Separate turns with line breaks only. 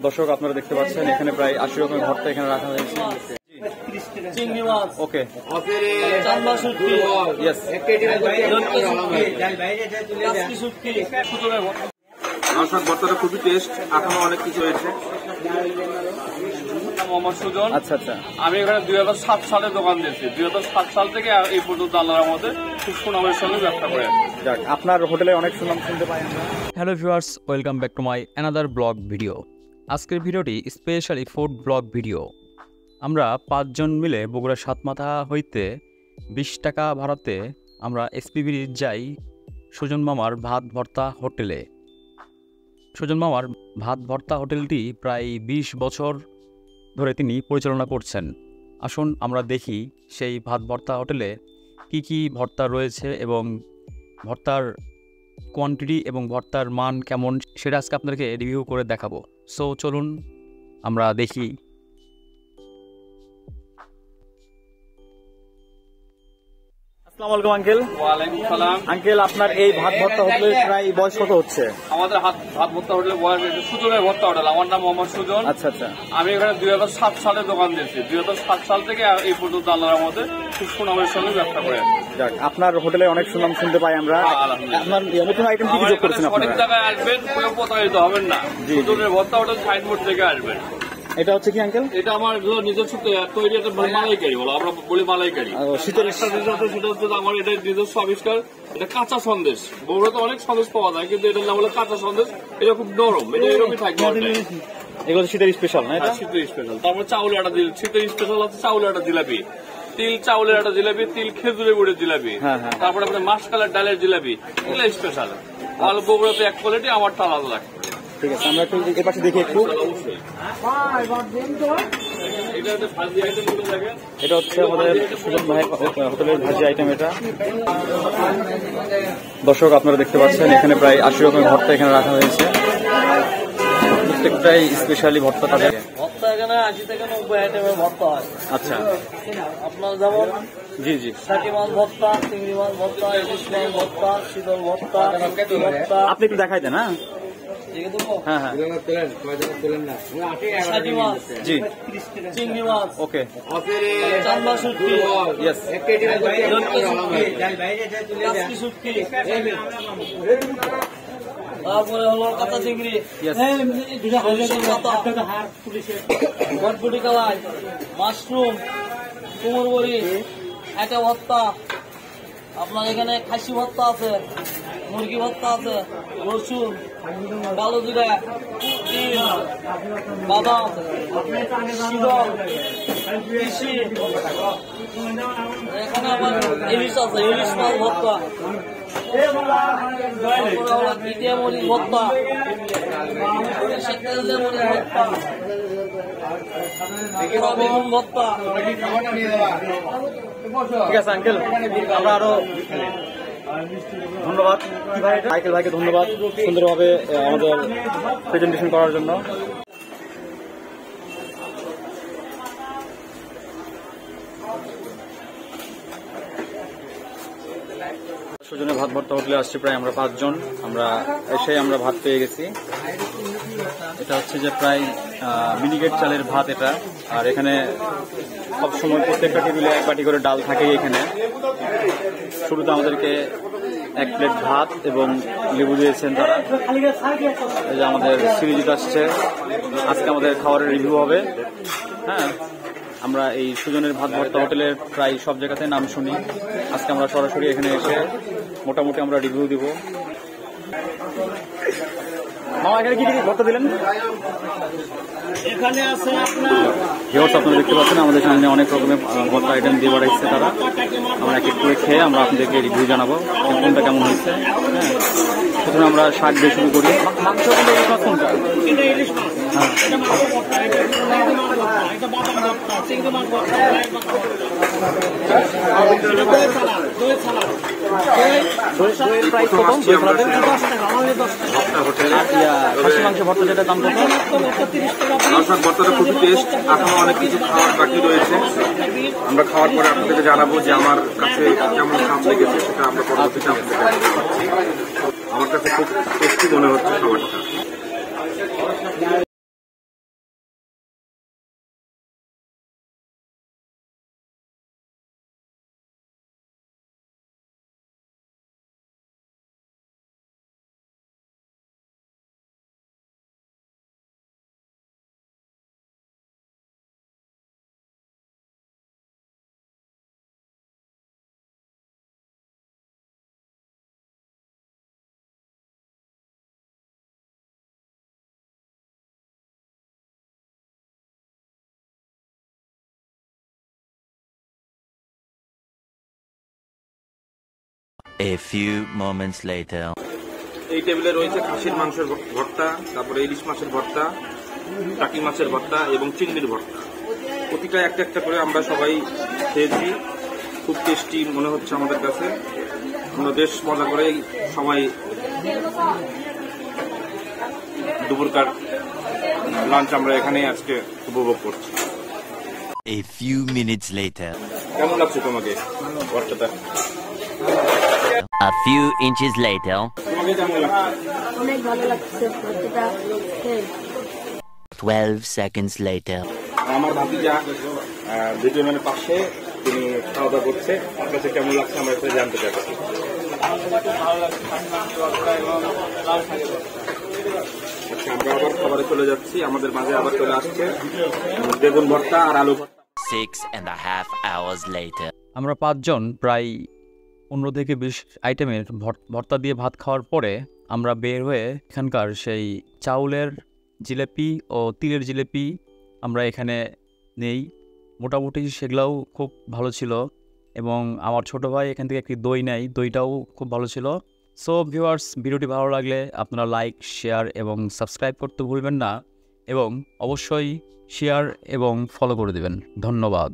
দর্শক আপনারা দেখতে পাচ্ছেন এখানে প্রায় 80 রকমের ভর্তা এখানে রাখা হয়েছে।
চিংড়ি মাছ,
ওকে,
চান্দা শুটকি,
ইয়েস,
কাশকি শুটকি, পুতুলের ভর্তা।
নওশাদ ভর্তাটা খুবই টেস্ট, এখনো অনেক কিছু হয়েছে।
মোহাম্মদ সুজন।
আচ্ছা আচ্ছা,
আমি এখানে 2007 সালে দোকান দিয়েছি। 2007 সাল থেকে এই পর্যন্ত আল্লাহর মধ্যে খুব সুনামের সঙ্গে ব্যবসা করে।
যাক, আপনার হোটেলে অনেক সুনাম শুনতে পাই আমরা।
Hello viewers, welcome back to my another blog video. আজকের ভিডিওটি স্পেশালি ফুড ব্লগ ভিডিও। আমরা 5 জন মিলে বগুড়া সাতমাথা হইতে 20 টাকা ভাড়াতে আমরা এসপিবি যাই সুজন মামার ভাত ভর্তা হোটেলে। সুজন মামার ভাত ভর্তা হোটেলটি প্রায় 20 বছর ধরে তিনি পরিচালনা করছেন। আসুন আমরা দেখি সেই ভাত ভর্তা হোটেলে কি কি ভর্তা রয়েছে এবং ভর্তার কোয়ান্টিটি এবং ভর্তার মান কেমন সেটা আজকে আপনাদেরকে রিভিউ করে দেখাবো। সো চলুন আমরা দেখি।
আসসালামু আলাইকুম আঙ্কেল।
ওয়ালাইকুম সালাম।
আঙ্কেল, আপনার এই ভাত ভর্তা হোটেলের প্রায় বয়স কত হচ্ছে?
আমাদের ভাত ভর্তা হোটেলে বয়স সুজনের ভর্তা হোটেল। আমার নাম মোহাম্মদ সুজন।
আচ্ছা আচ্ছা,
আমি এখানে 2007 সালে দোকান দিয়েছি। 2007 সাল থেকে এই পর্যন্ত আল্লাহর মধ্যে খুব সুনামের সঙ্গে ব্যবসা করে।
যাক, আপনার হোটেলে অনেক সুনাম শুনতে পাই আমরা। আপনার নতুন আইটেম কি যোগ করেছেন
সঠিক
আপনারা?
জায়গায় আসবেন, কোনো প্রতারিত হবেন না। সুজনের ভর্তা হোটেল সাইনবোর্ড থেকে আসবেন।
এটা হচ্ছে কি আঙ্কেল?
এটা আমার নিজস্ব তৈরি একটা মালাইকারি বলো, আমরা বলি মালাইকারি।
শীতের
সেটা হচ্ছে আমার এটা নিজস্ব আবিষ্কার। এটা কাঁচা সন্দেশ। বগুড়াতে অনেক সন্দেশ পাওয়া যায়, কিন্তু এটার নাম হলো কাঁচা সন্দেশ। এটা খুব নরম, এটা এরকমই থাকবে।
এগুলো শীতের স্পেশাল না? এটা
শীতের স্পেশাল। তারপরে চাউলের একটা শীতের স্পেশাল আছে চাউলের একটা জিলাপি, তিল চাউলের একটা জিলাপি, তিল খেজুরের গুড়ের জিলাপি, তারপরে আপনার মাসকালের ডালের জিলাপি, এগুলো স্পেশাল। আর বগুড়াতে এক কোয়ালিটি, আমারটা আলাদা লাগে।
ঠিক আছে, আমরা একটু এর পাশে দেখি একটু।
অবশ্যই এটা হচ্ছে ভাজি আইটেম গুলো দেখেন।
এটা হচ্ছে আমাদের সুজন ভাই হোটেলের ভাজি আইটেম। এটা দর্শক আপনারা দেখতে পাচ্ছেন এখানে প্রায় 80 রকমের ভর্তা এখানে রাখা হয়েছে। প্রত্যেকটাই স্পেশালি ভর্তা তাদের।
ভর্তা এখানে 80 থেকে 90 আইটেমের ভর্তা হয়।
আচ্ছা,
আপনার যেমন
জি জি,
শাকি মাছ ভর্তা, চিংড়ি মাছ ভর্তা, ইলিশ মাছ ভর্তা, শীতল ভর্তা, ভর্তা।
আপনি একটু দেখাই দেন। হ্যাঁ হ্যাঁ,
শাকি মাছ,
জি,
চিংড়ি মাছ,
ওকে,
চান্দা শুটকি,
ইয়েস,
কাশকি শুটকি, তারপরে হলো কাঁচা চিংড়ি, গটগুটি কালাই, মাশরুম, কুমড় বড়ি, একটা ভর্তা। আপনার এখানে খাসি ভর্তা আছে, মুরগি ভর্তা আছে, রসুন, কালো জিরা, তিল, বাদাম, শীতল, কৃষি। এখানে আবার ইলিশ আছে, ইলিশ মাছ ভর্তা। তারপরে হলো দ্বিতীয় মরিচ ভর্তা, সেকেন্ডে মরিচ ভর্তা, বেগুন ভর্তা।
ঠিক আছে আঙ্কেল, আমরা আরো ধন্যবাদ আঙ্কেল ভাইকে, ধন্যবাদ সুন্দরভাবে আমাদের প্রেজেন্টেশন করার জন্য। সুজনের ভাত ভর্তা হোটেলে আসছি প্রায় আমরা 5 জন। আমরা এসে আমরা ভাত পেয়ে গেছি। এটা হচ্ছে যে প্রায় মিনিকেট চালের ভাত এটা। আর এখানে সবসময় প্রত্যেকটা টেবিলে 1 বাটি করে ডাল থাকে। এখানে শুরুতে আমাদেরকে 1 প্লেট ভাত এবং লেবু দিয়েছেন তারা। এই যে আমাদের সিরিজ আসছে, আজকে আমাদের খাবারের রিভিউ হবে। হ্যাঁ, আমরা এই সুজনের ভাত ভর্তা হোটেলের প্রায় সব জায়গাতে নাম শুনি। আজকে আমরা সরাসরি এখানে এসে মোটামুটি আমরা রিভিউ দিব। মামা, এখানে কি কি ভর্তা দিলেন?
এখানে আছে আপনার
ভিউয়ার্স, আপনারা দেখতে পাচ্ছেন আমাদের সামনে অনেক রকমের ভর্তা আইটেম দিয়ে বাড়াইছে তারা। আমরা এক এক করে খেয়ে আমরা আপনাদেরকে রিভিউ জানাবো কোনটা কেমন হয়েছে। হ্যাঁ, প্রথমে আমরা শাক দিয়ে শুরু করি। মাংস কোনটা, ইলিশ মাছ কোনটা? খাসি মাংস ভর্তা যেটা দাম কত?
নওশাদ ভর্তাটা খুবই টেস্ট, এখনো অনেক কিছু খাওয়ার বাকি রয়েছে। আমরা খাওয়ার পরে আপনাদেরকে জানাবো যে আমার কাছে কেমন স্বাদ লেগেছে, সেটা আমরা পরবর্তীতে আপনাদেরকে জানাচ্ছি। আমার কাছে খুব টেস্টি মনে হচ্ছে খাবারটা।
A few moments later.
এই টেবিলে রয়েছে খাসির মাংসের ভর্তা, তারপরে ইলিশ মাছের ভর্তা, টাকি মাছের ভর্তা এবং চিংড়ির ভর্তা। প্রতিটা একটা একটা করে আমরা সবাই খেয়েছি। খুব টেস্টি মনে হচ্ছে আমাদের কাছে। আমরা বেশ মজা করে সবাই দুপুরকার লাঞ্চ আমরা এখানে আজকে উপভোগ করছি।
A few minutes later.
কেমন লাগছে তোমাকে ভর্তাটা?
A few inches later.
তোমাকে কেমন লাগছে?
অনেক ভালো লাগছে ভর্তাটা খেয়ে।
12 seconds later.
আমার ভাতিজা ভিডিও ম্যানের পাশে তিনি খাওয়া দাওয়া করছে। তার কাছে কেমন লাগছে আমরা একটু জানতে চাচ্ছি। আচ্ছা, আমরা আবার খাবারে চলে যাচ্ছি। আমাদের মাঝে আবার চলে আসছে বেগুন ভর্তা আর আলু ভর্তা।
6.5 hours later.
আমরা 5 জন প্রায় 15 থেকে 20 আইটেমের ভর্তা দিয়ে ভাত খাওয়ার পরে আমরা বের হয়ে এখানকার সেই চাউলের জিলাপি ও তিলের জিলাপি আমরা এখানে নেই। মোটামুটি সেগুলোও খুব ভালো ছিল এবং আমার ছোট ভাই এখান থেকে একটি দই নেয়, দইটাও খুব ভালো ছিল। সো ভিউয়ার্স, ভিডিওটি ভালো লাগলে আপনারা লাইক, শেয়ার এবং সাবস্ক্রাইব করতে ভুলবেন না এবং অবশ্যই শেয়ার এবং ফলো করে দেবেন। ধন্যবাদ।